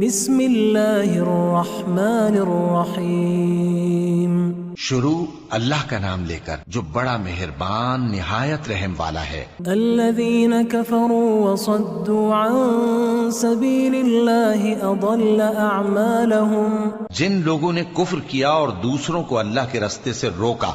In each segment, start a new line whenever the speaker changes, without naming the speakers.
بسم اللہ الرحمن الرحیم۔
شروع اللہ کا نام لے کر جو بڑا مہربان نہایت رحم والا ہے۔
الذین کفروا وصدوا عن سبیل اللہ اضل اعمالهم،
جن لوگوں نے کفر کیا اور دوسروں کو اللہ کے راستے سے روکا،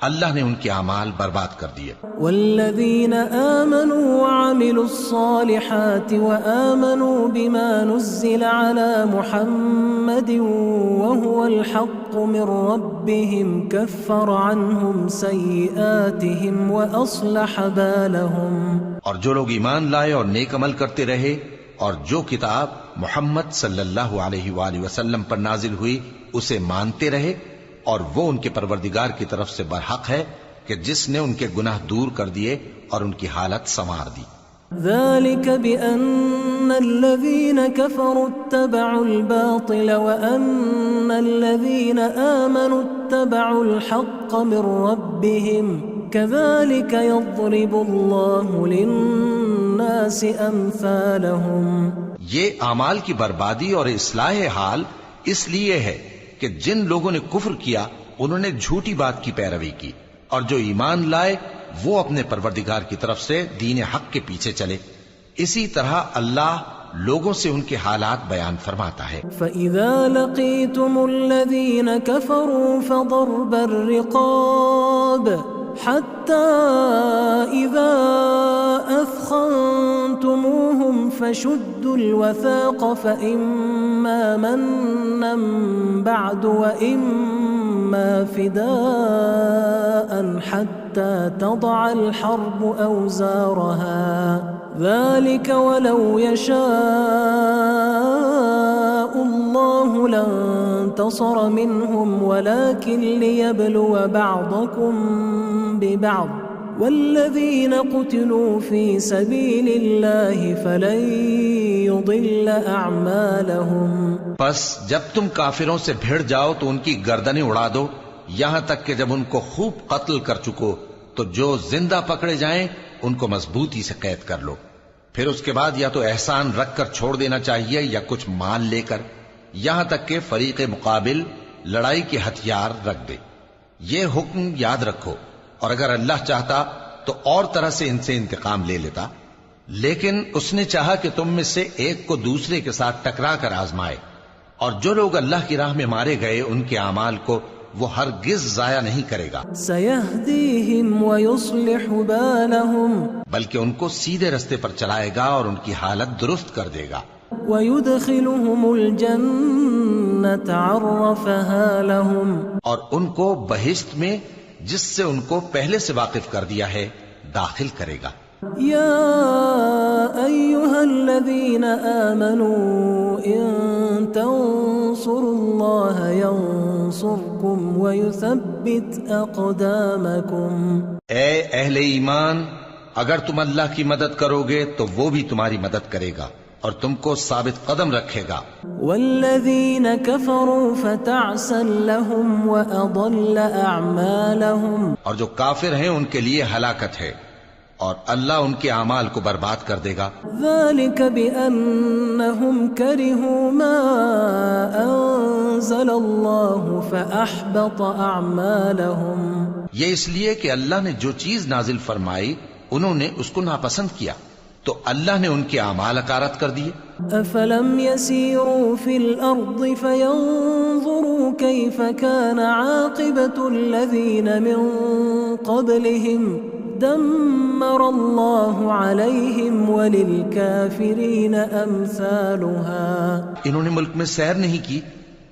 اللہ نے ان کے اعمال برباد کر دیے۔
والذین آمنوا وعملوا الصالحات وآمنوا بما نزل على محمد وهو الحق من ربهم كفر عنهم سیئاتهم وأصلح بالهم۔
اور جو لوگ ایمان لائے اور نیک عمل کرتے رہے اور جو کتاب محمد صلی اللہ علیہ وآلہ وسلم پر نازل ہوئی اسے مانتے رہے، اور وہ ان کے پروردگار کی طرف سے برحق ہے کہ جس نے ان کے گناہ دور کر دیے اور ان کی حالت سنوار دی۔
ذلك بأن الذين كفروا اتبعوا الباطل وأن الذين آمنوا اتبعوا الحق من ربهم كذلك يضرب الله للناس أمثالهم۔
یہ اعمال کی بربادی اور اصلاح حال اس لیے ہے کہ جن لوگوں نے کفر کیا انہوں نے جھوٹی بات کی پیروی کی، اور جو ایمان لائے وہ اپنے پروردگار کی طرف سے دین حق کے پیچھے چلے، اسی طرح اللہ لوگوں سے ان کے حالات بیان فرماتا ہے۔
فَإِذَا لَقِيتُمُ الَّذِينَ كَفَرُوا فَضَرْبَ الرِّقَابِ حَتَّى إِذَا أَثْخَنْتُمُوهُمْ فَشُدُّوا الْوَثَاقَ فَإِمَّا مَنًّا بَعْدُ وَإِمَّا فِدَاءً حَتَّى تَضَعَ الْحَرْبُ أَوْزَارَهَا ذلك ولو يشاء الله لانتصر منهم ولكن ليبلو بعضكم ببعض والذين قتلوا في سبيل الله فلن يضل أعمالهم۔
پس جب تم کافروں سے بھیڑ جاؤ تو ان کی گردنیں اڑا دو، یہاں تک کہ جب ان کو خوب قتل کر چکو تو جو زندہ پکڑے جائیں ان کو مضبوطی سے قید کر لو، پھر اس کے بعد یا تو احسان رکھ کر چھوڑ دینا چاہیے یا کچھ مال لے کر، یہاں تک کہ فریق مقابل لڑائی کے ہتھیار رکھ دے۔ یہ حکم یاد رکھو، اور اگر اللہ چاہتا تو اور طرح سے ان سے انتقام لے لیتا، لیکن اس نے چاہا کہ تم میں سے ایک کو دوسرے کے ساتھ ٹکرا کر آزمائے، اور جو لوگ اللہ کی راہ میں مارے گئے ان کے اعمال کو وہ ہرگز ضائع نہیں کرے گا،
سَيَهْدِيهِمْ وَيُصْلِحُ بَالَهُمْ،
بلکہ ان کو سیدھے رستے پر چلائے گا اور ان کی حالت درست کر دے گا،
وَيُدْخِلُهُمُ الْجَنَّةَ عَرَّفَهَا لَهُمْ،
اور ان کو بہشت میں جس سے ان کو پہلے سے واقف کر دیا ہے داخل کرے گا۔
يا أيها الذين آمنوا إن تنصروا الله ينصركم ويثبت أقدامكم۔
اے اہل ایمان، اگر تم اللہ کی مدد کرو گے تو وہ بھی تمہاری مدد کرے گا اور تم کو ثابت قدم رکھے گا۔
والذين كفروا فتعسا لهم وأضل أعمالهم،
اور جو کافر ہیں ان کے لیے ہلاکت ہے اور اللہ ان کے اعمال کو برباد کر دے گا۔
ذلك بأنهم كرهوا ما أنزل الله فأحبط أعمالهم،
یہ اس لیے کہ اللہ نے جو چیز نازل فرمائی انہوں نے اس کو ناپسند کیا تو اللہ نے ان کے اعمال اکارت کر دیے۔
أفلم يسيروا في الأرض فينظروا كيف كان عاقبة الذين من قبلهم دمر الله عليهم وللكافرين أمثالها۔
انہوں نے ملک میں سیر نہیں کی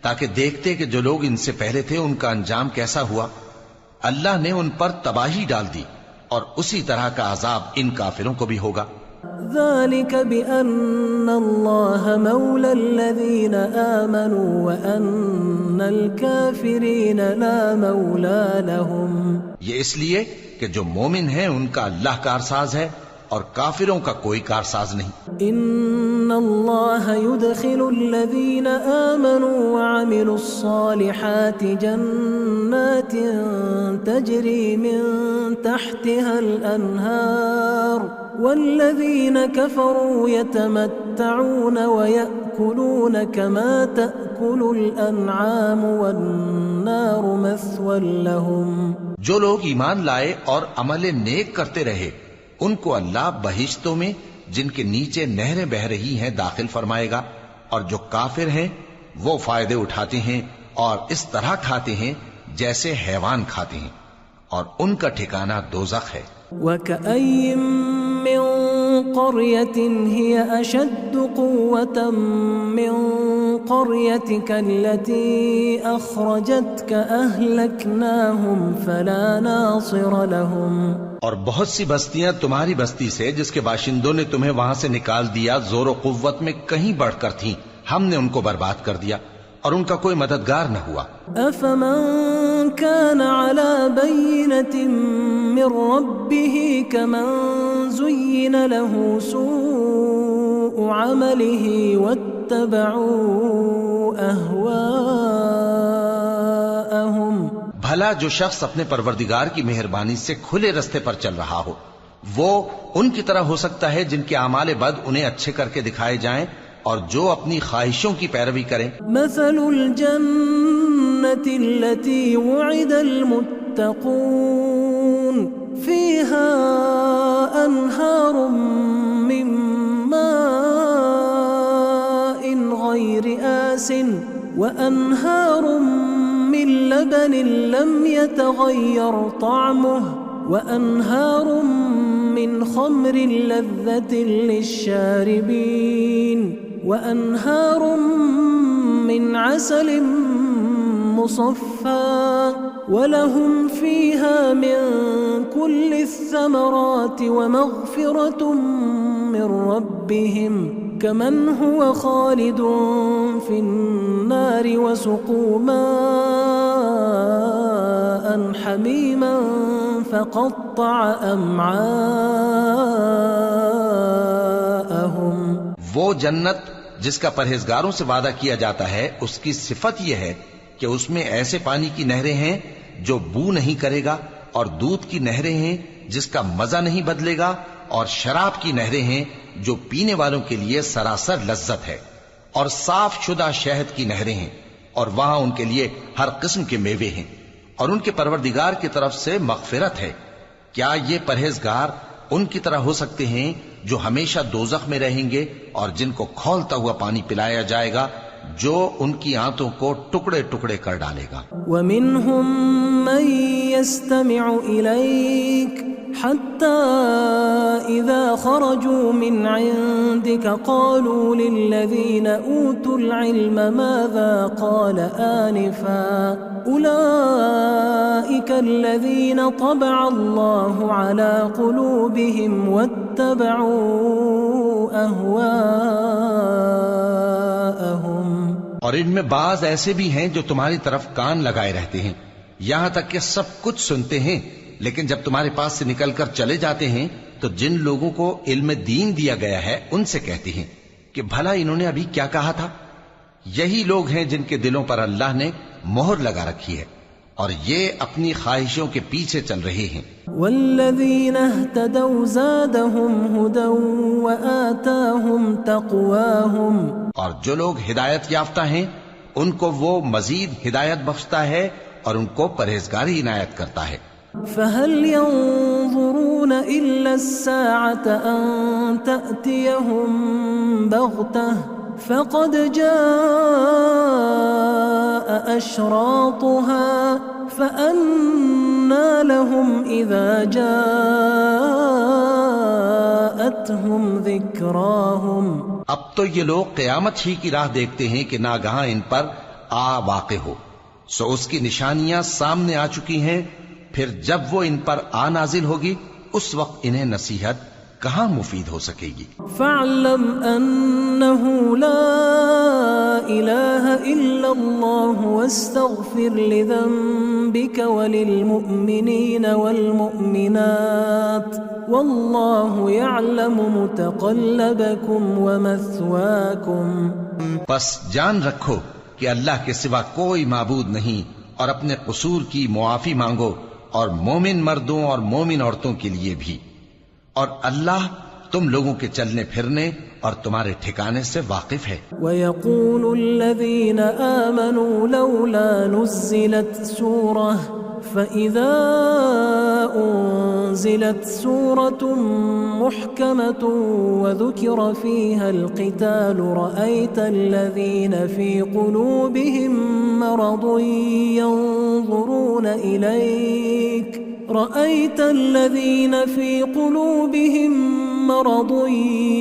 تاکہ دیکھتے کہ جو لوگ ان سے پہلے تھے ان کا انجام کیسا ہوا، اللہ نے ان پر تباہی ڈال دی اور اسی طرح کا عذاب ان کافروں کو بھی ہوگا۔
ذلك بأن الله مولى الذين آمنوا وأن الكافرين لا مولى لهم،
یہ اس لیے کہ جو مومن ہیں ان کا اللہ کارساز ہے اور کافروں کا کوئی کارساز نہیں۔
ان اللہ يدخل الذین آمنوا وعملوا الصالحات جنات تجری من تحتها الانہار والذین کفروا يتمتعون ويأكلون يأكلون كما تأكل الأنعام والنار مثوى لهم.
جو لوگ ایمان لائے اور عمل نیک کرتے رہے ان کو اللہ بہشتوں میں جن کے نیچے نہریں بہ رہی ہیں داخل فرمائے گا، اور جو کافر ہیں وہ فائدے اٹھاتے ہیں اور اس طرح کھاتے ہیں جیسے حیوان کھاتے ہیں، اور ان کا ٹھکانہ دوزخ ہے.
وَكَأَيٍّ مِّن قَرْيَةٍ هِيَ أَشَدُّ قُوَّةً مِّن قَرْيَتِكَ الَّتِي أَخْرَجَتْكَ أَهْلَكْنَاهُمْ فَلَا نَاصِرَ لَهُمْ.
اور بہت سی بستیاں تمہاری بستی سے جس کے باشندوں نے تمہیں وہاں سے نکال دیا زور و قوت میں کہیں بڑھ کر تھیں، ہم نے ان کو برباد کر دیا اور ان کا کوئی مددگار نہ ہوا.
أَفَمَن كَانَ عَلَى بَيِّنَةٍ مِّن رَّبِّهِ كَمَن زُيِّنَ لَهُ سُوءُ عَمَلِهِ وَاتَّبَعُوا أَهْوَاءَهُمْ.
بھلا جو شخص اپنے پروردگار کی مہربانی سے کھلے رستے پر چل رہا ہو وہ ان کی طرح ہو سکتا ہے جن کے اعمال بد انہیں اچھے کر کے دکھائے جائیں اور جو اپنی خواہشوں کی پیروی کریں.
مثل الجنة التي وعد المتقون فيها أنهار من ماء غير آسٍ وأنهار من لبن لم يتغير طعمه وأنهار من خمر لذة للشاربين وأنهار من عسل مصفى ولهم فيها من كل الثمرات ومغفرة من ربهم كمن هو خالد في النار وسقوا ماء حميما فقطع أمعاءهم.
وہ جنت جس کا پرہیزگاروں سے وعدہ کیا جاتا ہے اس کی صفت یہ ہے کہ اس میں ایسے پانی کی نہریں ہیں جو بو نہیں کرے گا، اور دودھ کی نہریں ہیں جس کا مزہ نہیں بدلے گا، اور شراب کی نہریں ہیں جو پینے والوں کے لیے سراسر لذت ہے، اور صاف شدہ شہد کی نہریں ہیں، اور وہاں ان کے لیے ہر قسم کے میوے ہیں، اور ان کے پروردگار کی طرف سے مغفرت ہے. کیا یہ پرہیزگار ان کی طرح ہو سکتے ہیں جو ہمیشہ دوزخ میں رہیں گے اور جن کو کھولتا ہوا پانی پلایا جائے گا جو ان کی آنتوں کو ٹکڑے ٹکڑے کر ڈالے گا.
وَمِنْهُمْ مَنْ يَسْتَمِعُ إِلَيْكَ حَتَّى إِذَا خَرَجُوا مِنْ عِنْدِكَ قَالُوا لِلَّذِينَ أُوتُوا الْعِلْمَ مَاذَا قَالَ آنِفًا أُولَئِكَ الَّذِينَ طَبَعَ اللَّهُ عَلَى قُلُوبِهِمْ وَاتَّبَعُوا أَهْوَاءَهُمْ.
اور ان میں بعض ایسے بھی ہیں جو تمہاری طرف کان لگائے رہتے ہیں یہاں تک کہ سب کچھ سنتے ہیں، لیکن جب تمہارے پاس سے نکل کر چلے جاتے ہیں تو جن لوگوں کو علم دین دیا گیا ہے ان سے کہتے ہیں کہ بھلا انہوں نے ابھی کیا کہا تھا. یہی لوگ ہیں جن کے دلوں پر اللہ نے مہر لگا رکھی ہے اور یہ اپنی خواہشوں کے پیچھے چل رہے ہیں.
والذین اہتدوا زادہم ہدی وآتاہم تقواہم.
اور جو لوگ ہدایت یافتہ ہیں ان کو وہ مزید ہدایت بخشتا ہے اور ان کو پرہیزگاری عنایت کرتا ہے.
فهل ينظرون إلا الساعة أن تأتيهم بغتة فقد جاء أشراطها فأنى لهم إذا جاءتهم ذكراهم.
اب تو یہ لوگ قیامت ہی کی راہ دیکھتے ہیں کہ ناگہاں ان پر آ واقع ہو، سو اس کی نشانیاں سامنے آ چکی ہیں، پھر جب وہ ان پر آ نازل ہوگی اس وقت انہیں نصیحت کہاں مفید ہو سکے گی.
فاعلم انه لا الہ الا اللہ واستغفر لذنبك وللمؤمنین والمؤمنات واللہ يعلم متقلبكم ومثواكم.
بس جان رکھو کہ اللہ کے سوا کوئی معبود نہیں اور اپنے قصور کی معافی مانگو، اور مومن مردوں اور مومن عورتوں کے لیے بھی، اور اللہ تم لوگوں کے چلنے پھرنے اور تمہارے ٹھکانے سے واقف ہے۔
وَيَقُولُ الَّذِينَ آمَنُوا لَوْلَا نُزِّلَتْ سُورَةٌ فَإِذَا أُنزِلَتْ سُورَةٌ مُحْكَمَةٌ وَذُكِرَ فِيهَا الْقِتَالُ رَأَيْتَ الَّذِينَ فِي قُلُوبِهِم مَّرَضٌ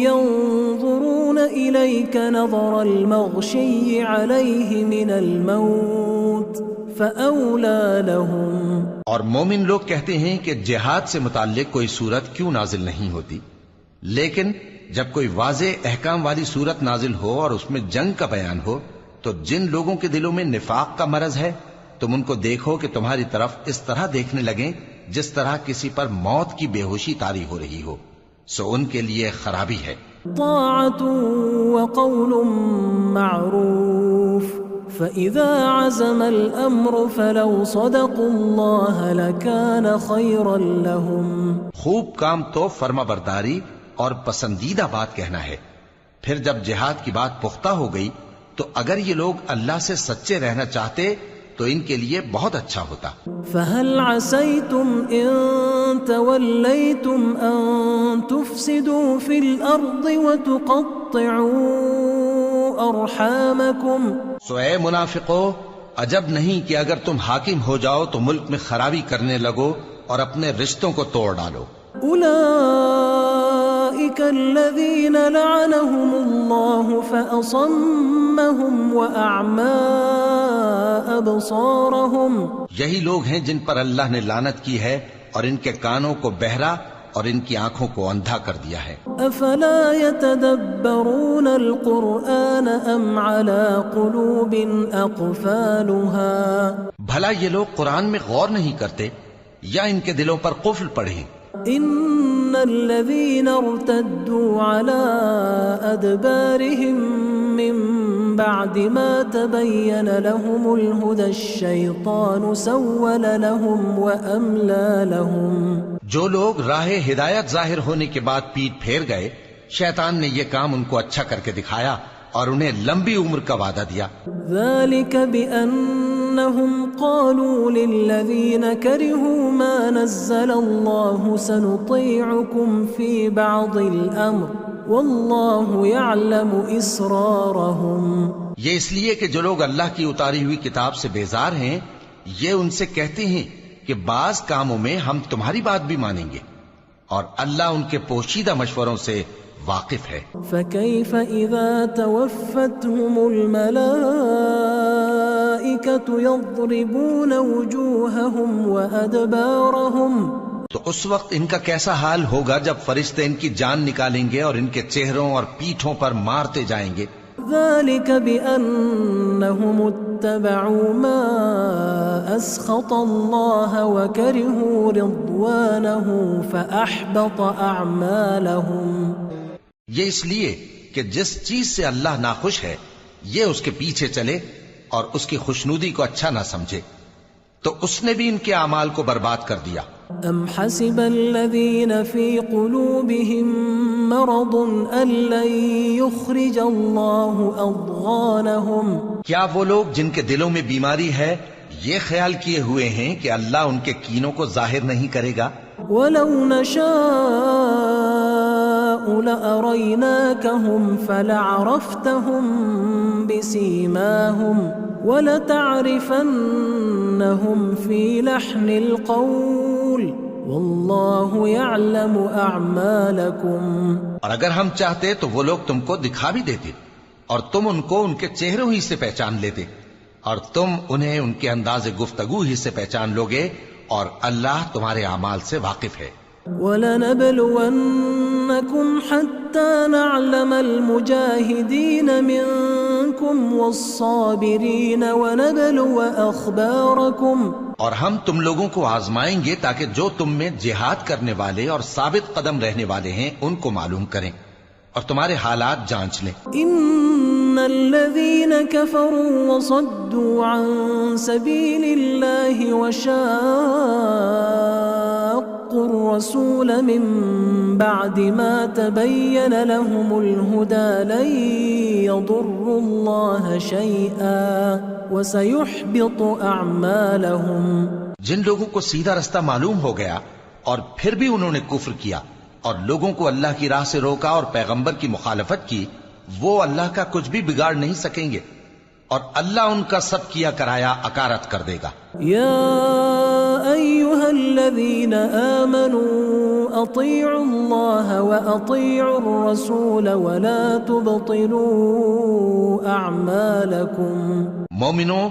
ينظرون إليك نظر المغشي عليه من الموت فأولى لهم۔
اور مومن لوگ کہتے ہیں کہ جہاد سے متعلق کوئی صورت کیوں نازل نہیں ہوتی، لیکن جب کوئی واضح احکام والی صورت نازل ہو اور اس میں جنگ کا بیان ہو تو جن لوگوں کے دلوں میں نفاق کا مرض ہے تم ان کو دیکھو کہ تمہاری طرف اس طرح دیکھنے لگیں جس طرح کسی پر موت کی بے ہوشی طاری ہو رہی ہو، سو ان کے لیے خرابی ہے۔
طاعة وقول معروف فإذا عزم الأمر فلو صدقوا الله لكان خيرا لهم۔
خوب کام تو فرما برداری اور پسندیدہ بات کہنا ہے، پھر جب جہاد کی بات پختہ ہو گئی تو اگر یہ لوگ اللہ سے سچے رہنا چاہتے تو ان کے لیے بہت اچھا ہوتا۔
فهل عسيتم إن توليتم أن تفسدوا في الأرض وتقطعوا أرحامكم۔
سو اے منافقو، عجب نہیں کہ اگر تم حاکم ہو جاؤ تو ملک میں خرابی کرنے لگو اور اپنے رشتوں کو توڑ ڈالو۔
أولئك الذين لعنهم الله فأصمهم وأعمى أبصارهم۔
یہی لوگ ہیں جن پر اللہ نے لعنت کی ہے اور ان کے کانوں کو بہرا اور ان کی آنکھوں کو اندھا کر دیا ہے۔
أفلا يتدبرون القرآن أم على قلوب أقفالها۔
بھلا یہ لوگ قرآن میں غور نہیں کرتے یا ان کے دلوں پر قفل پڑے؟
ان الذين ارتدوا على ادبارهم من بعد ما تبين لهم الهدى الشيطان سول لهم واملى لهم۔
جو لوگ راہ ہدایت ظاہر ہونے کے بعد پیٹ پھیر گئے، شیطان نے یہ کام ان کو اچھا کر کے دکھایا اور انہیں لمبی عمر کا وعدہ دیا۔
ذلك بأنهم قالوا للذين كرهوا ما نزل الله سنطيعكم في بعض الأمر والله يعلم إسرارهم۔
یہ اس لیے کہ جو لوگ اللہ کی اتاری ہوئی کتاب سے بیزار ہیں یہ ان سے کہتے ہیں کہ بعض کاموں میں ہم تمہاری بات بھی مانیں گے، اور اللہ ان کے پوشیدہ مشوروں سے واقف ہے۔
فكيف إذا توفتهم الملائكة يضربون وجوههم وأدبارهم۔
تو اس وقت ان کا کیسا حال ہوگا جب فرشتے ان کی جان نکالیں گے اور ان کے چہروں اور پیٹھوں پر مارتے جائیں گے۔
ذلك بأنهم اتبعوا ما أسخط الله وكرهوا رضوانه فأحبط أعمالهم۔
یہ اس لیے کہ جس چیز سے اللہ ناخوش ہے یہ اس کے پیچھے چلے اور اس کی خوشنودی کو اچھا نہ سمجھے تو اس نے بھی ان کے اعمال کو برباد کر دیا۔
ام حسب الذين في قلوبهم مرض ان لن يخرج الله اضغانهم۔
کیا وہ لوگ جن کے دلوں میں بیماری ہے یہ خیال کیے ہوئے ہیں کہ اللہ ان کے کینوں کو ظاہر نہیں کرے گا؟
ولو نشاء لأريناكهم فلعرفتهم بسيماهم ولتعرفنهم في لحن القول والله يعلم أعمالكم۔
اور اگر ہم چاہتے تو وہ لوگ تم کو دکھا بھی دیتے اور تم ان کو ان کے چہروں ہی سے پہچان لیتے، اور تم انہیں ان کے انداز گفتگو ہی سے پہچان لوگے، اور اللہ تمہارے اعمال سے واقف ہے۔
وَلَنَبْلُوَنَّكُمْ حَتَّى نَعْلَمَ الْمُجَاهِدِينَ مِنْكُمْ وَالصَّابِرِينَ وَنَبْلُوَ أَخْبَارَكُمْ۔
اور ہم تم لوگوں کو آزمائیں گے تاکہ جو تم میں جہاد کرنے والے اور ثابت قدم رہنے والے ہیں ان کو معلوم کریں اور تمہارے حالات جانچ لیں۔
إِنَّ الذين كفروا وصدوا عن سبيل الله وشاقوا الرسول من بعد ما تبين لهم الهدى لن يضروا الله شيئا وسيحبط أعمالهم.
جن لوگوں کو سیدھا رستہ معلوم ہو گیا اور پھر بھی انہوں نے کفر کیا اور لوگوں کو اللہ کی راہ سے روکا اور پیغمبر کی مخالفت کی، وہ اللہ کا کچھ بھی بگاڑ نہیں سکیں گے اور اللہ ان کا سب کیا کرایا اکارت کر دے گا.
یا ایھا الذین آمنوا اطیعوا اللہ واطیعوا الرسول ولا تبطلوا اعمالکم.
مومنو،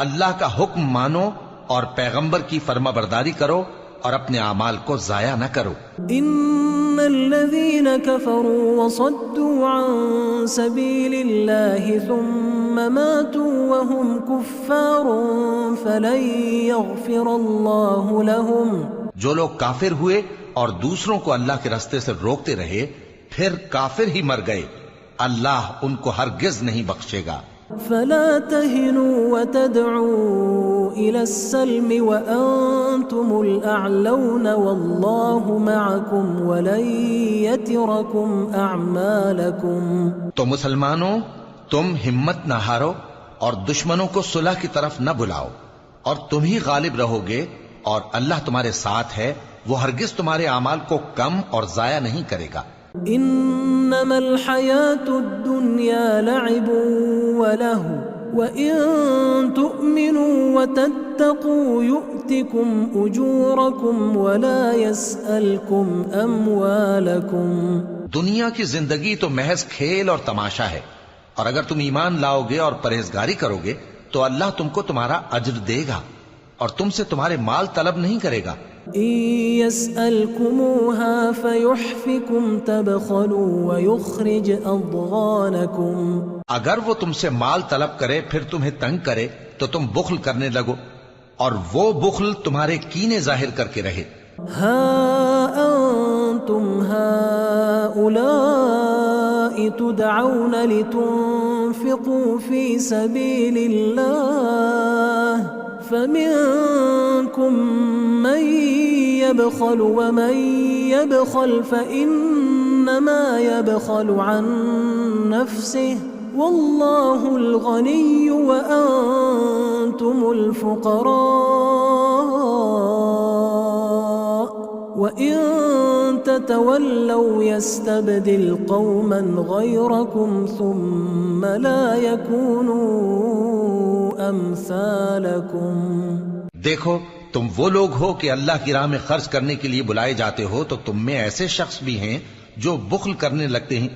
اللہ کا حکم مانو اور پیغمبر کی فرما برداری کرو اور اپنے اعمال کو ضائع نہ کرو.
ان الذين كفروا وصدوا عن سبيل الله ثم ماتوا وهم كفار فلن يغفر الله لهم.
جو لوگ کافر ہوئے اور دوسروں کو اللہ کے راستے سے روکتے رہے پھر کافر ہی مر گئے، اللہ ان کو ہرگز نہیں بخشے گا.
فلا تهنوا وتدعوا إلى السلم وأنتم الأعلون والله معكم ولن يتركم أعمالكم.
تو مسلمانوں، تم ہمت نہ ہارو اور دشمنوں کو صلح کی طرف نہ بلاؤ، اور تم ہی غالب رہو گے، اور اللہ تمہارے ساتھ ہے، وہ ہرگز تمہارے اعمال کو کم اور ضائع نہیں کرے گا.
انما الحياة الدنيا لعب وله وإن تؤمنوا وتتقوا يؤتكم أجوركم ولا يسألكم أموالكم.
دنیا کی زندگی تو محض کھیل اور تماشا ہے، اور اگر تم ایمان لاؤ گے اور پرہیزگاری کرو گے تو اللہ تم کو تمہارا اجر دے گا اور تم سے تمہارے مال طلب نہیں کرے گا.
إن يسألكموها فيحفكم تبخلوا ويخرج أضغانكم.
اگر وہ تم سے مال طلب کرے پھر تمہیں تنگ کرے تو تم بخل کرنے لگو، اور وہ بخل تمہارے کینے ظاہر کر کے رہے.
ها أنتم هؤلاء تدعون لتنفقوا في سبيل الله فمنكم من يبخل ومن يبخل فإنما يبخل عن نفسه والله الغني وأنتم الفقراء وإن تتولوا يستبدل قوما غيركم ثم لا يكونوا أمثالكم.
دیکھو، تم وہ لوگ ہو کہ اللہ کی راہ میں خرچ کرنے کے لیے بلائے جاتے ہو، تو تم میں ایسے شخص بھی ہیں جو بخل کرنے لگتے ہیں،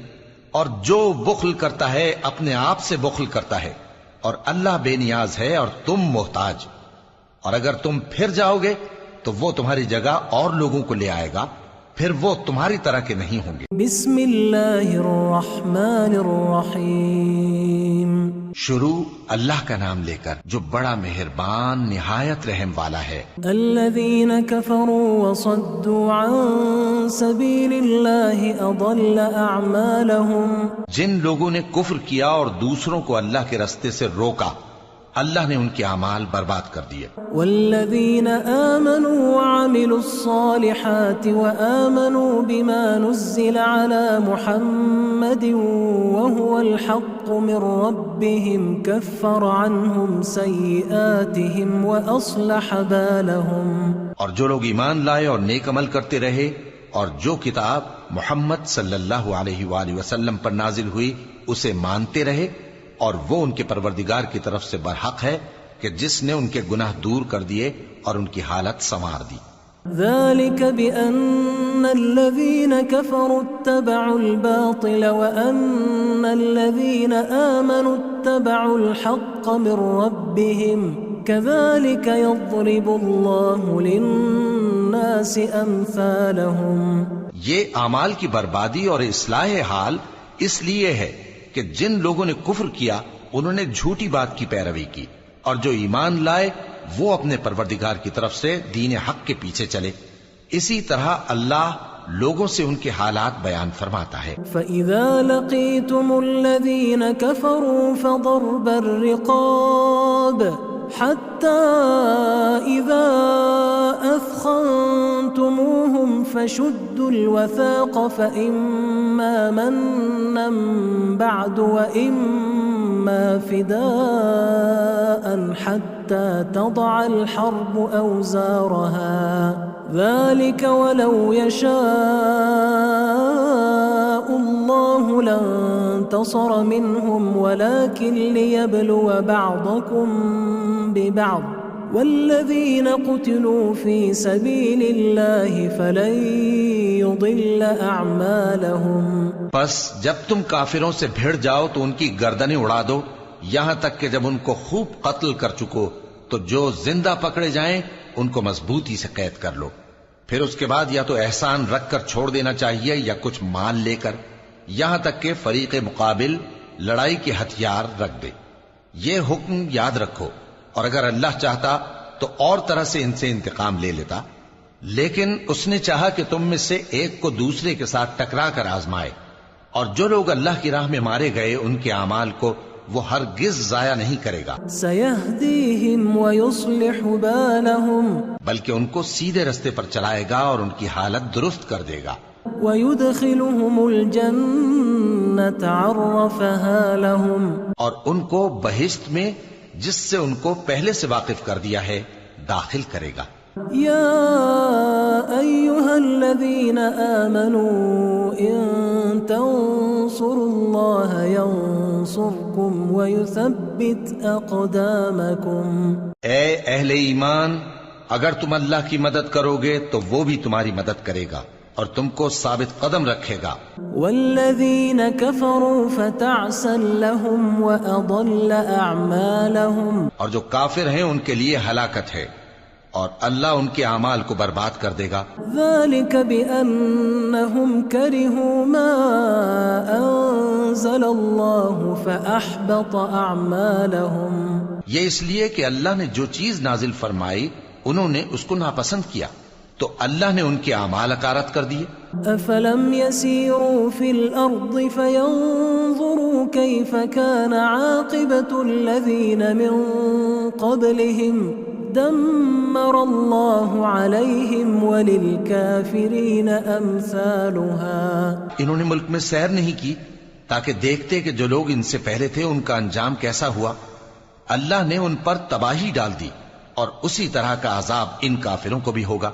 اور جو بخل کرتا ہے اپنے آپ سے بخل کرتا ہے، اور اللہ بے نیاز ہے اور تم محتاج. اور اگر تم پھر جاؤ گے تو وہ تمہاری جگہ اور لوگوں کو لے آئے گا، پھر وہ تمہاری طرح کے نہیں ہوں گے.
بسم اللہ الرحمن الرحیم.
شروع اللہ کا نام لے کر جو بڑا مہربان نہایت رحم والا ہے.
الذین کفروا وصدوا عن سبیل اللہ اضل اعمالهم.
جن لوگوں نے کفر کیا اور دوسروں کو اللہ کے راستے سے روکا، اللہ نے ان کے اعمال برباد کر دیے.
والذین آمنوا وعملوا الصالحات وآمنوا بما نزل على محمد وهو الحق من ربهم كفر عنهم سیئاتهم وأصلح بالهم.
اور جو لوگ ایمان لائے اور نیک عمل کرتے رہے اور جو کتاب محمد صلی اللہ علیہ وآلہ وسلم پر نازل ہوئی اسے مانتے رہے، اور وہ ان کے پروردگار کی طرف سے برحق ہے کہ جس نے ان کے گناہ دور کر دیے اور ان کی حالت سنوار دی.
ذلك بأن الذين كفروا اتبعوا الباطل وأن الذين آمنوا اتبعوا الحق من ربهم كذلك يضرب الله للناس أمثالهم.
یہ اعمال کی بربادی اور اصلاح حال اس لیے ہے کہ جن لوگوں نے کفر کیا انہوں نے جھوٹی بات کی پیروی کی، اور جو ایمان لائے وہ اپنے پروردگار کی طرف سے دین حق کے پیچھے چلے. اسی طرح اللہ لوگوں سے ان کے حالات بیان فرماتا ہے۔
فَإِذَا لَقِيتُمُ الَّذِينَ كَفَرُوا فَضَرْبَ الرِّقَابِ حَتَّى إِذَا أَثْخَنْتُمُوهُمْ فَشُدُّوا الْوَثَاقَ فَإِمَّا مَنًّا بَعْدُ وَإِمَّا فِدَاءً حَتَّى تَضَعَ الْحَرْبُ أَوْزَارَهَا ذَلِكَ وَلَوْ يَشَاءُ اللَّهُ لَانتَصَرَ مِنْهُمْ وَلَكِنْ لِيَبْلُوَ بَعْضَكُمْ بِبَعْضٍ وَالَّذِينَ قُتِلُوا فِي سَبِيلِ اللَّهِ فَلَنْ يُضِلَّ أَعْمَالَهُمْ۔
پس جب تم کافروں سے بھیڑ جاؤ تو ان کی گردنیں اڑا دو، یہاں تک کہ جب ان کو خوب قتل کر چکو تو جو زندہ پکڑے جائیں ان کو مضبوطی سے قید کر لو، پھر اس کے بعد یا تو احسان رکھ کر چھوڑ دینا چاہیے یا کچھ مال لے کر، یہاں تک کہ فریق مقابل لڑائی کے ہتھیار رکھ دے۔ یہ حکم یاد رکھو، اور اگر اللہ چاہتا تو اور طرح سے ان سے انتقام لے لیتا، لیکن اس نے چاہا کہ تم میں سے ایک کو دوسرے کے ساتھ ٹکرا کر آزمائے، اور جو لوگ اللہ کی راہ میں مارے گئے ان کے اعمال کو وہ ہرگز ضائع نہیں کرے گا،
سَيَهْدِيهِمْ وَيُصْلِحُ بَالَهُمْ،
بلکہ ان کو سیدھے رستے پر چلائے گا اور ان کی حالت درست کر دے گا،
وَيُدْخِلُهُمُ الْجَنَّةَ عَرَّفَهَا لَهُمْ،
اور ان کو بہشت میں جس سے ان کو پہلے سے واقف کر دیا ہے داخل کرے گا۔
يا أيها الذين آمنوا إن تنصروا الله ينصركم ويثبت أقدامكم۔
اے اہل ایمان، اگر تم اللہ کی مدد کرو گے تو وہ بھی تمہاری مدد کرے گا اور تم کو ثابت قدم رکھے گا۔
والذین كفروا فتعسا لهم وأضل أعمالهم،
اور جو کافر ہیں ان کے لیے ہلاکت ہے اور اللہ ان کے اعمال کو برباد کر دے گا۔
ذلك بأنهم كرهوا ما أنزل الله فأحبط أعمالهم،
یہ اس لیے کہ اللہ نے جو چیز نازل فرمائی انہوں نے اس کو ناپسند کیا تو اللہ نے ان کے اعمال اکارت کر دیے۔
أفلم يسيروا في الأرض فينظروا كيف كان عاقبة الذين من قبلهم دمر الله عليهم وللكافرين أمثالها۔
انہوں نے ملک میں سیر نہیں کی تاکہ دیکھتے کہ جو لوگ ان سے پہلے تھے ان کا انجام کیسا ہوا، اللہ نے ان پر تباہی ڈال دی اور اسی طرح کا عذاب ان کافروں کو بھی ہوگا۔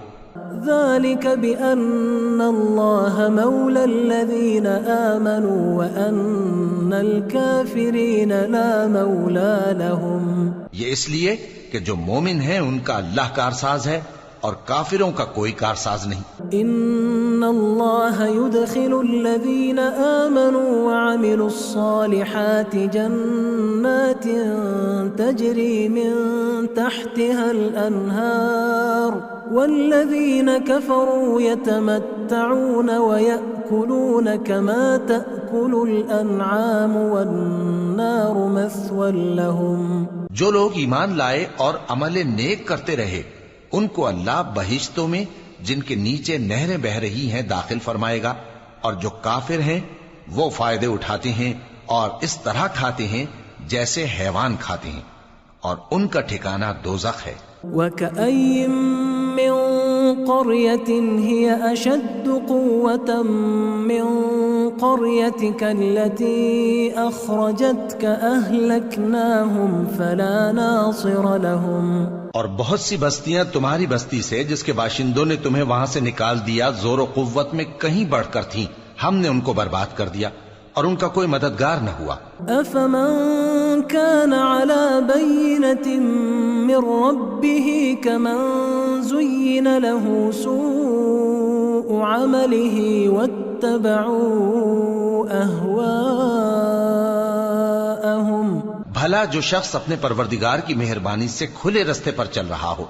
ذلك بأن الله مولى الذين آمنوا وأن الكافرين لا مولى لهم،
یہ اس لیے کہ جو مومن ہیں ان کا اللہ کارساز ہے اور کافروں کا کوئی کارساز نہیں۔
ان اللہ يدخل الذين آمنوا وعملوا الصالحات جنات تجري من تحتها الأنهار والذين كفروا يتمتعون ويأكلون كما تأكل الأنعام والنار مثوى لهم۔
جو لوگ ایمان لائے اور عمل نیک کرتے رہے ان کو اللہ بہشتوں میں جن کے نیچے نہریں بہ رہی ہیں داخل فرمائے گا، اور جو کافر ہیں وہ فائدے اٹھاتے ہیں اور اس طرح کھاتے ہیں جیسے حیوان کھاتے ہیں، اور ان کا ٹھکانہ دوزخ ہے۔
وَكَأَيٍّ مِّن قَرْيَةٍ هِيَ أَشَدُّ قُوَّةً مِّن قَرْيَتِكَ الَّتِي أَخْرَجَتْكَ أَهْلَكْنَاهُمْ فَلَا نَاصِرَ لَهُمْ۔
اور بہت سی بستیاں تمہاری بستی سے جس کے باشندوں نے تمہیں وہاں سے نکال دیا زور و قوت میں کہیں بڑھ کر تھیں، ہم نے ان کو برباد کر دیا اور ان کا کوئی مددگار نہ ہوا۔
أَفَمَن كَانَ عَلَى بَيِّنَةٍ مِّن رَّبِّهِ كَمَن زُيِّنَ لَهُ سُوءُ عَمَلِهِ وَاتَّبَعُوا أَهْوَاءَهُمْ۔
بھلا جو شخص اپنے پروردگار کی مہربانی سے کھلے رستے پر چل رہا ہو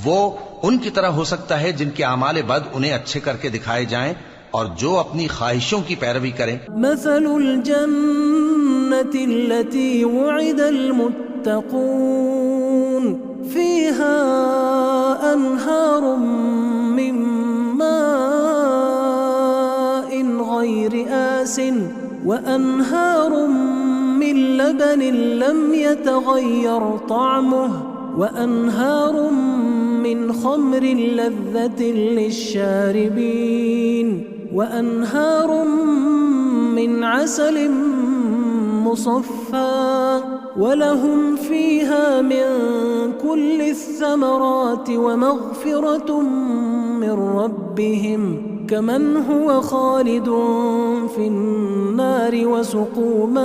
وہ ان کی طرح ہو سکتا ہے جن کے اعمال بد انہیں اچھے کر کے دکھائے جائیں اور جو اپنی خواہشوں کی پیروی کریں۔
مثل الجنة التي وعد المتقون فيها أنهار من ماء قياس وأنهار من لبن لم يتغير طعمه وأنهار من خمر لذة للشاربين وأنهار من عسل مصفى ولهم فيها من كل الثمرات ومغفرة من ربهم كمن هو خالد في النار وسقوا ماء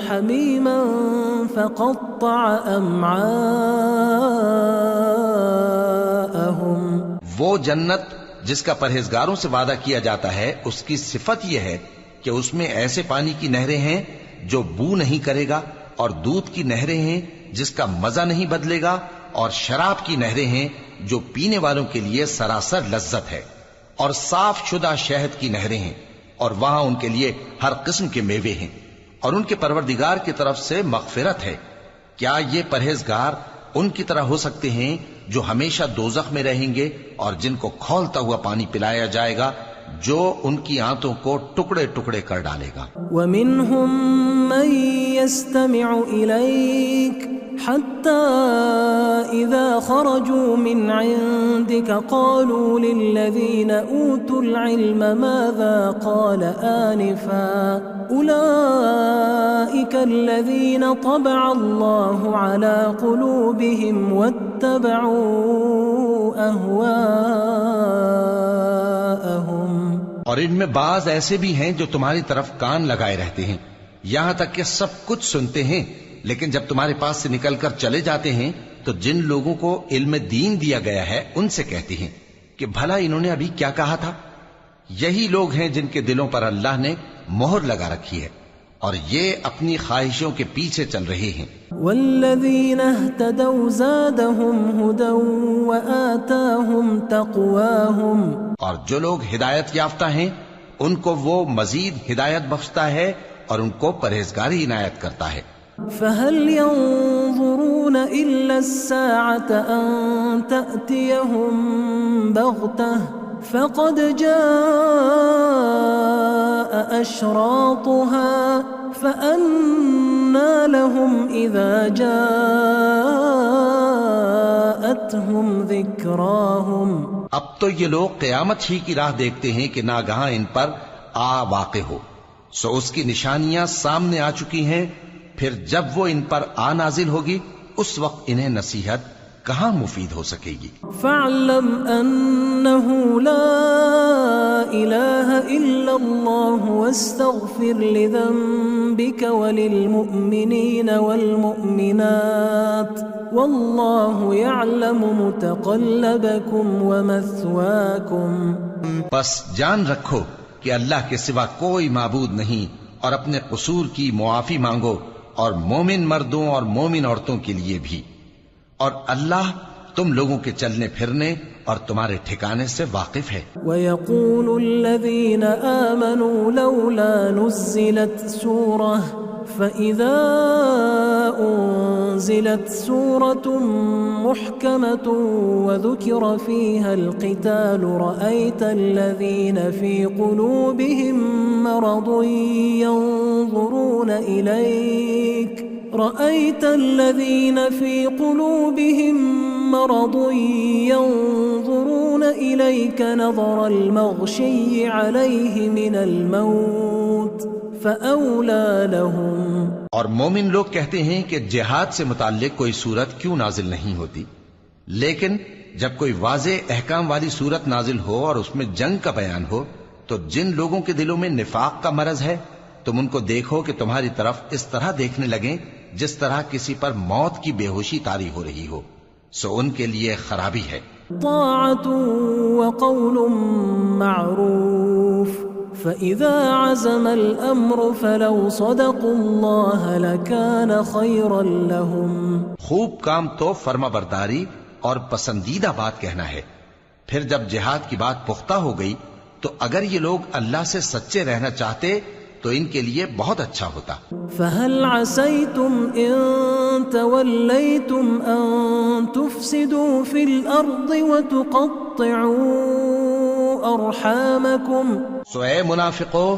حميما فقطع أمعاءهم.
وہ جنت جس کا پرہیزگاروں سے وعدہ کیا جاتا ہے اس کی صفت یہ ہے کہ اس میں ایسے پانی کی نہریں ہیں جو بو نہیں کرے گا، اور دودھ کی نہریں ہیں جس کا مزہ نہیں بدلے گا، اور شراب کی نہریں ہیں جو پینے والوں کے لیے سراسر لذت ہے، اور صاف شدہ شہد کی نہریں ہیں، اور وہاں ان کے لیے ہر قسم کے میوے ہیں، اور ان کے پروردگار کی طرف سے مغفرت ہے. کیا یہ پرہیزگار ان کی طرح ہو سکتے ہیں جو ہمیشہ دوزخ میں رہیں گے اور جن کو کھولتا ہوا پانی پلایا جائے گا جو ان کی آنتوں کو ٹکڑے ٹکڑے کر ڈالے گا.
وَمِنْهُمْ مَنْ يَسْتَمِعُ إِلَيْكَ حَتَّى إِذَا خَرَجُوا مِنْ عِنْدِكَ قَالُوا لِلَّذِينَ أُوتُوا الْعِلْمَ مَاذَا قَالَ آنِفًا أُولَئِكَ الَّذِينَ طَبَعَ اللَّهُ عَلَى قُلُوبِهِمْ وَاتَّبَعُوا أَهْوَاءَهُمْ.
اور ان میں بعض ایسے بھی ہیں جو تمہاری طرف کان لگائے رہتے ہیں یہاں تک کہ سب کچھ سنتے ہیں، لیکن جب تمہارے پاس سے نکل کر چلے جاتے ہیں تو جن لوگوں کو علم دین دیا گیا ہے ان سے کہتے ہیں کہ بھلا انہوں نے ابھی کیا کہا تھا. یہی لوگ ہیں جن کے دلوں پر اللہ نے مہر لگا رکھی ہے اور یہ اپنی خواہشوں کے پیچھے چل رہے ہیں.
والذین اہتدوا زادہم ہدی وآتاہم تقواہم.
اور جو لوگ ہدایت یافتہ ہیں ان کو وہ مزید ہدایت بخشتا ہے اور ان کو پرہیزگاری عنایت کرتا ہے.
فهل ينظرون إلا الساعة أن تأتيهم بغتة فقد جاء أشراطها فأنى لهم إذا جاءتهم ذكراهم.
اب تو یہ لوگ قیامت ہی کی راہ دیکھتے ہیں کہ ناگہاں ان پر آ واقع ہو، سو اس کی نشانیاں سامنے آ چکی ہیں، پھر جب وہ ان پر آ نازل ہوگی اس وقت انہیں نصیحت کہاں مفید ہو سکے گی.
فاعلم انه لا الہ الا اللہ واستغفر لذنبك وللمؤمنین والمؤمنات واللہ يعلم متقلبكم ومثواكم.
بس جان رکھو کہ اللہ کے سوا کوئی معبود نہیں، اور اپنے قصور کی معافی مانگو، اور مومن مردوں اور مومن عورتوں کے لیے بھی، اور اللہ تم لوگوں کے چلنے پھرنے اور تمہارے ٹھکانے سے واقف ہے.
وَيَقُولُ الَّذِينَ آمَنُوا لَوْلَا نُزِّلَتْ سُورَةٌ فَإِذَا أُنزِلَتْ سُورَةٌ مُحْكَمَةٌ وَذُكِرَ فِيهَا الْقِتَالُ رَأَيْتَ الَّذِينَ فِي قُلُوبِهِم مَّرَضٌ يَنظُرُونَ إِلَيْكَ رأيت الذين في قلوبهم مرض ينظرون إليك نظر المغشي عليه من الموت فأولى لهم.
اور مومن لوگ کہتے ہیں کہ جہاد سے متعلق کوئی صورت کیوں نازل نہیں ہوتی، لیکن جب کوئی واضح احکام والی صورت نازل ہو اور اس میں جنگ کا بیان ہو تو جن لوگوں کے دلوں میں نفاق کا مرض ہے تم ان کو دیکھو کہ تمہاری طرف اس طرح دیکھنے لگیں جس طرح کسی پر موت کی بے ہوشی طاری ہو رہی ہو، سو ان کے لیے خرابی ہے.
طاعة وقول معروف فإذا عزم الأمر فلو صدقوا الله لكان خيرا لهم.
خوب کام تو فرما برداری اور پسندیدہ بات کہنا ہے، پھر جب جہاد کی بات پختہ ہو گئی تو اگر یہ لوگ اللہ سے سچے رہنا چاہتے تو ان کے لیے بہت اچھا ہوتا.
فهل عسيتم إن توليتم أن تفسدوا في الأرض وتقطعوا أرحامكم
سو اے منافقو،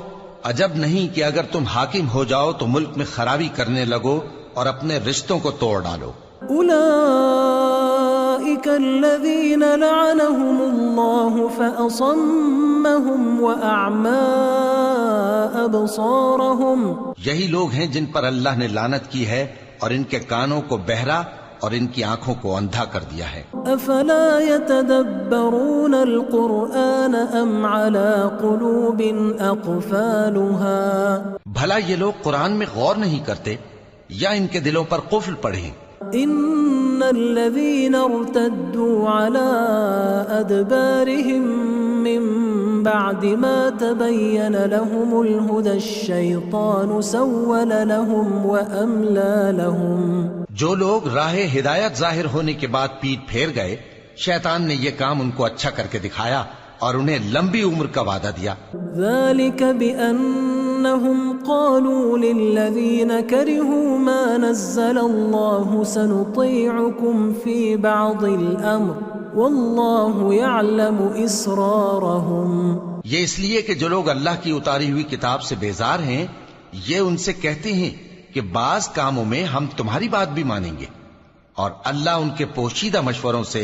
عجب نہیں کہ اگر تم حاکم ہو جاؤ تو ملک میں خرابی کرنے لگو اور اپنے رشتوں کو توڑ ڈالو۔
أولئك الذين لعنهم الله فأصمهم وأعمى أبصارهم،
یہی لوگ ہیں جن پر اللہ نے لعنت کی ہے اور ان کے کانوں کو بہرا اور ان کی آنکھوں کو اندھا کر دیا ہے۔
أفلا يتدبرون القرآن أم على قلوب أقفالها،
بھلا یہ لوگ قرآن میں غور نہیں کرتے یا ان کے دلوں پر قفل پڑے؟
إن الذين ارتدوا على أدبارهم من بعد ما تبين لهم الهدى الشيطان سول لهم وأملى لهم،
جو لوگ راہ ہدایت ظاہر ہونے کے بعد پیٹ پھیر گئے، شیطان نے یہ کام ان کو اچھا کر کے دکھایا اور انہیں لمبی عمر کا وعدہ دیا۔
ذلك بأنهم قالوا للذين كرهوا ما نزل الله سنطيعكم في بعض الأمر والله يعلم إسرارهم،
یہ اس لیے کہ جو لوگ اللہ کی اتاری ہوئی کتاب سے بیزار ہیں، یہ ان سے کہتے ہیں کہ بعض کاموں میں ہم تمہاری بات بھی مانیں گے، اور اللہ ان کے پوشیدہ مشوروں سے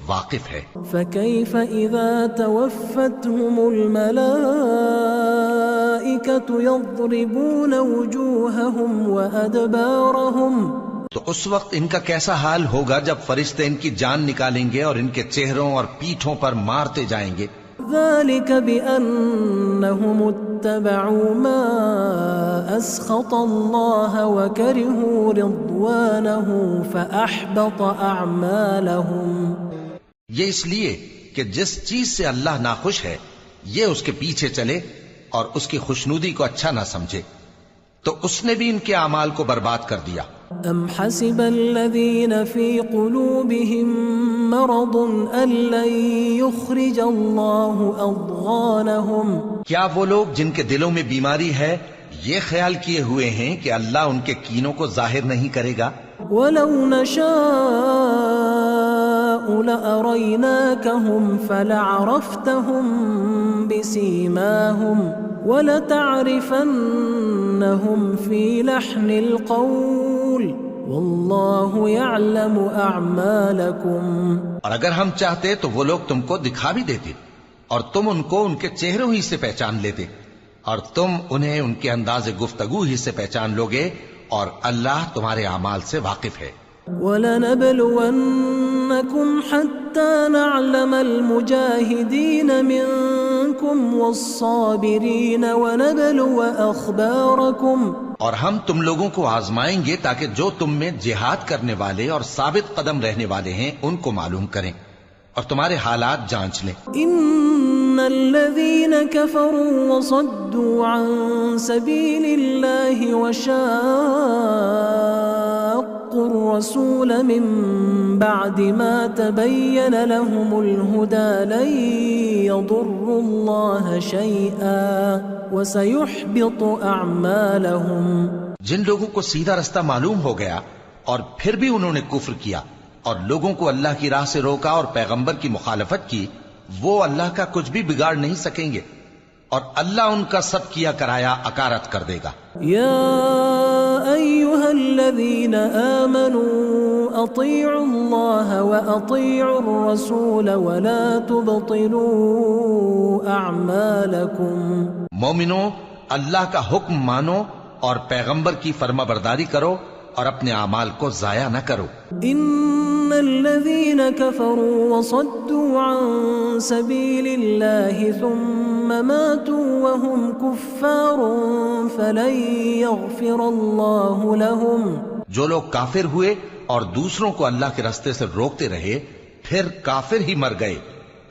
واقف ہے۔
فكيف إذا توفتهم الملائكة يضربون وجوههم وأدبارهم،
تو اس وقت ان کا کیسا حال ہوگا جب فرشتے ان کی جان نکالیں گے اور ان کے چہروں اور پیٹھوں پر مارتے جائیں گے۔
ذلك بأنهم اتبعوا ما أسخط الله وكرهوا رضوانه فأحبط أعمالهم،
یہ اس لیے کہ جس چیز سے اللہ ناخوش ہے یہ اس کے پیچھے چلے اور اس کی خوشنودی کو اچھا نہ سمجھے تو اس نے بھی ان کے اعمال کو برباد کر دیا۔
أم حسب الذين في قلوبهم مرض أن لن يخرج الله أضغانهم،
کیا وہ لوگ جن کے دلوں میں بیماری ہے یہ خیال کیے ہوئے ہیں کہ اللہ ان کے کینوں کو ظاہر نہیں کرے گا؟
ولو نشاء لأريناكهم فلعرفتهم بسيماهم ولتعرفنهم في لحن القول والله يعلم أعمالكم،
اور اگر ہم چاہتے تو وہ لوگ تم کو دکھا بھی دیتے اور تم ان کو ان کے چہروں ہی سے پہچان لیتے اور تم انہیں ان کے انداز گفتگو ہی سے پہچان لوگے، اور اللہ تمہارے اعمال سے واقف ہے۔
وَلَنَبْلُوَنَّكُمْ حَتَّى نَعْلَمَ الْمُجَاهِدِينَ مِنْكُمْ وَالصَّابِرِينَ وَنَبْلُوَ أَخْبَارَكُمْ،
اور ہم تم لوگوں کو آزمائیں گے تاکہ جو تم میں جہاد کرنے والے اور ثابت قدم رہنے والے ہیں ان کو معلوم کریں اور تمہارے حالات جانچ لیں۔
إِنَّ الَّذِينَ كَفَرُوا وَصَدُّوا عَن سَبِيلِ اللَّهِ وَشَاقُّوا الرَّسُولَ مِن بَعْدِ مَا تَبَيَّنَ لَهُمُ الْهُدَى لَن يَضُرُّوا اللَّهَ شَيْئًا وَسَيُحْبِطُ أَعْمَالَهُمْ،
جن لوگوں کو سیدھا رستہ معلوم ہو گیا اور پھر بھی انہوں نے کفر کیا اور لوگوں کو اللہ کی راہ سے روکا اور پیغمبر کی مخالفت کی، وہ اللہ کا کچھ بھی بگاڑ نہیں سکیں گے اور اللہ ان کا سب کیا کرایا اکارت کر دے گا۔
یا ایھا الذین آمنوا اطیعوا اللہ واطیعوا الرسول ولا تبطلوا اعمالکم،
مومنو اللہ کا حکم مانو اور پیغمبر کی فرما برداری کرو اور اپنے اعمال کو ضائع نہ کرو۔
ان الذين كفروا وصدوا عن سبيل الله ثم ماتوا وهم كفار فلن يغفر الله لهم،
جو لوگ کافر ہوئے اور دوسروں کو اللہ کے راستے سے روکتے رہے پھر کافر ہی مر گئے،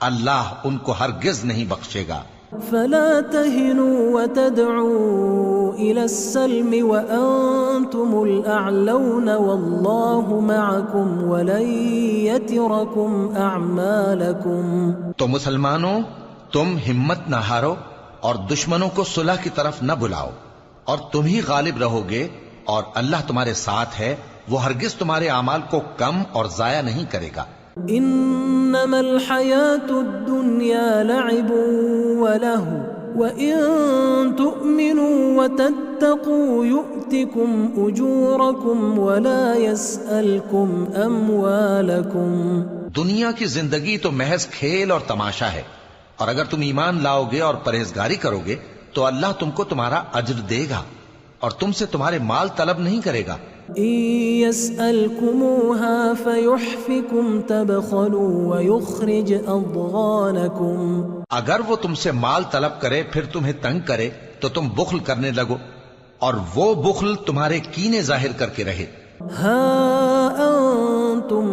اللہ ان کو ہرگز نہیں بخشے گا۔
فلا تهنوا وتدعوا إلى السلم وأنتم الأعلون والله معكم ولن يتركم أعمالكم،
تو مسلمانوں تم ہمت نہ ہارو اور دشمنوں کو صلح کی طرف نہ بلاؤ، اور تم ہی غالب رہو گے، اور اللہ تمہارے ساتھ ہے، وہ ہرگز تمہارے اعمال کو کم اور ضائع نہیں کرے گا۔
إنما الحياة الدنيا لعب ولهو وإن تؤمنوا وتتقوا يؤتكم أجوركم ولا يسألكم أموالكم.
دنیا کی زندگی تو محض کھیل اور تماشا ہے، اور اگر تم ایمان لاؤ گے اور پرہیزگاری کرو گے تو اللہ تم کو تمہارا اجر دے گا اور تم سے تمہارے مال طلب نہیں کرے گا.
إن يسألكموها فيحفكم تبخلوا ويخرج أضغانكم.
اگر وہ تم سے مال طلب کرے پھر تمہیں تنگ کرے تو تم بخل کرنے لگو، اور وہ بخل تمہارے کینے ظاہر کر کے رہے.
ها أنتم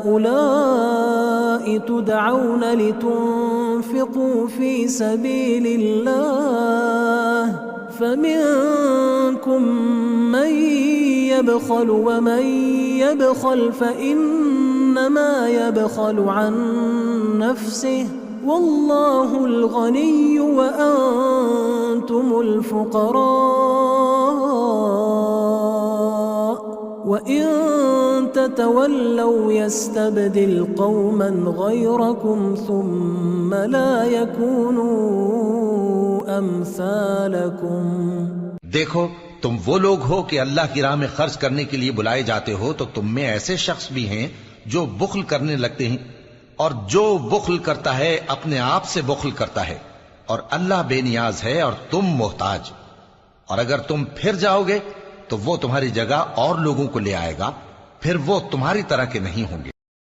هؤلاء تدعون لتنفقوا في سبيل الله فمنكم من يبخل ومن يبخل فإنما يبخل عن نفسه والله الغني وأنتم الفقراء وَإِن تَتَوَلَّوْا يَسْتَبْدِلْ قَوْمًا غَيْرَكُمْ ثُمَّ لَا يَكُونُوا أَمْثَالَكُمْ.
دیکھو تم وہ لوگ ہو کہ اللہ کی راہ میں خرچ کرنے کے لیے بلائے جاتے ہو تو تم میں ایسے شخص بھی ہیں جو بخل کرنے لگتے ہیں، اور جو بخل کرتا ہے اپنے آپ سے بخل کرتا ہے، اور اللہ بے نیاز ہے اور تم محتاج. اور اگر تم پھر جاؤ گے تو وہ تمہاری جگہ اور لوگوں کو لے آئے گا، پھر وہ تمہاری طرح کے نہیں ہوں گے.